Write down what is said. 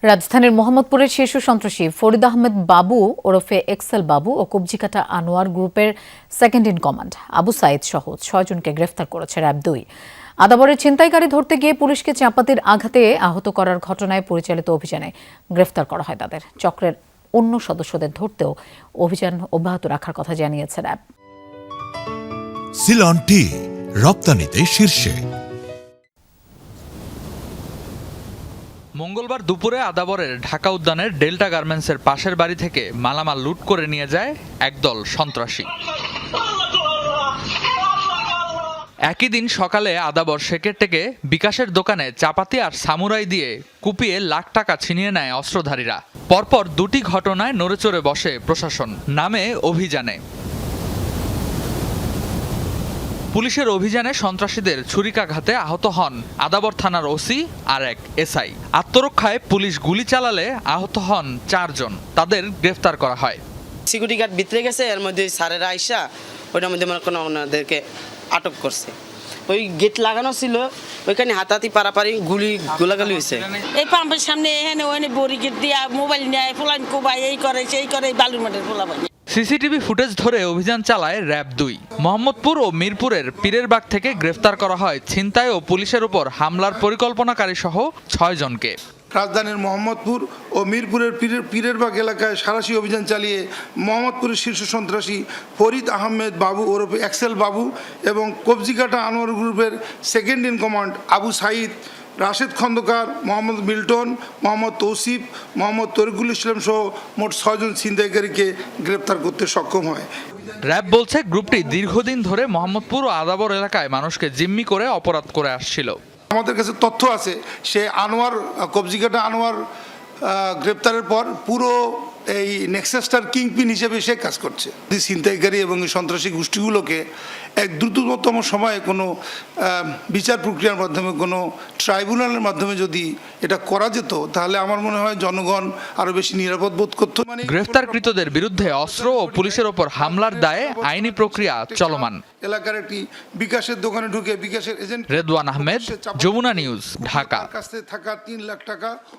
রাজধানীর মোহাম্মদপুরের শীর্ষ সন্ত্রাসী ফরিদ আহমেদ বাবু ওরফে এক্সেল বাবু ও কবজিকাটা আনোয়ার গ্রুপের second in command Abu Sayed সহ 6 জনকে গ্রেফতার করেছে র্যাব-2। আদাবরের ছিনতাইকারী ধরতে গিয়ে পুলিশকে চাপাতির আঘাতে আহত করার ঘটনায় পরিচালিত অভিযানে গ্রেফতার করা হয় তাদের। চক্রের অন্য সদস্যদের ধরতেও অভিযান অব্যাহত রাখার কথা জানিয়েছে র্যাব। সিলন টি রপ্তানিতে শীর্ষে। মঙ্গলবার দুপুরে আদাবরের ঢাকা উদ্যানের ডেল্টা গার্মেন্টসের পাশের বাড়ি থেকে মালামাল লুট করে নিয়ে যায় একদল সন্ত্রাসী। একই দিন সকালে আদাবর শেকেরটেকে বিকাশের দোকানে চাপাতি আর সামুরাই দিয়ে কুপিয়ে লাখ টাকা ছিনিয়ে নেয় অস্ত্রধারীরা। পরপর দুটি ঘটনায় নড়েচড়ে বসে প্রশাসন, নামে অভিযানে। পুলিশের অভিযানে সন্ত্রাসীদের ছুরিকাঘাতে আহত হন আদাবর থানার ওসি আর এক এসআই। আত্মরক্ষায় পুলিশ গুলি চালালে আহত হন 4 জন। তাদের গ্রেফতার করা হয়। সিকিউরিটি গার্ড ভিতরে গেছে, এর মধ্যে স্যারেরা আইসা ওইটার মধ্যে মনে করেন ওনাদেরকে আটক করছে। ওই গেট লাগানো ছিল, ওইখানে হাতাহাতি পারাপারি গোলাগুলি হয়েছে। এই পাম্পের সামনে এখানে ওখানে বড়ি গেট দিয়া মোবাইল নেয়, ফোলান কোবাই, এই করে সেই করে, বালুর মাঠের ফোলাবাই। সিসিটিভি ফুটেজ ধরে অভিযান চালায় র্যাব-2। মোহাম্মদপুর ও মিরপুরের পীরেরবাগ থেকে গ্রেফতার করা হয় ছিনতাই ও পুলিশের উপর হামলার পরিকল্পনাকারী সহ 6 জনকে। রাজধানীর মোহাম্মদপুর ও মিরপুরের পীরেরবাগ এলাকায় সাঁড়াশি অভিযান চালিয়ে মোহাম্মদপুরের শীর্ষ সন্ত্রাসী ফরিদ আহমেদ বাবু ওরফে এক্সেল বাবু এবং কবজিকাটা আনোয়ার গ্রুপের second in command Abu Saeed, Rashed Khandakar, Mohammad Milton, Mohammad Tausif, Mohammad Tariqul Islam সহ মোট 6 জন ছিনতাইকারীকে গ্রেপ্তার করতে সক্ষম হয়। র্যাব বলছে গ্রুপটি দীর্ঘদিন ধরে মোহাম্মদপুর ও আদাবর এলাকায় মানুষকে জিম্মি করে অপরাধ করে আসছিল। আমাদের কাছে তথ্য আছে, সে আনোয়ার কবজিকাটা আনোয়ার গ্রেপ্তারের পর পুরো এই নেক্সাসটার কিংপিন হিসেবে সে কাজ করছে। ছিনতাইকারী এবং সন্ত্রাসী গোষ্ঠীগুলোকে এক দ্রুততম সময়ে কোনো বিচার প্রক্রিয়ার মাধ্যমে, কোনো ট্রাইব্যুনালের মাধ্যমে যদি এটা করা যেত, তাহলে আমার মনে হয় জনগণ আরো বেশি নিরাপদ বোধ করত। গ্রেফতারকৃতদের বিরুদ্ধে অস্ত্র ও পুলিশের ওপর হামলার দায়ে আইনি প্রক্রিয়া চলমান। এলাকার একটি বিকাশের দোকানে ঢুকে বিকাশের এজেন্ট রেদওয়ান আহমেদ, যমুনা নিউজ, ঢাকা। কাছে থাকা 3 লাখ টাকা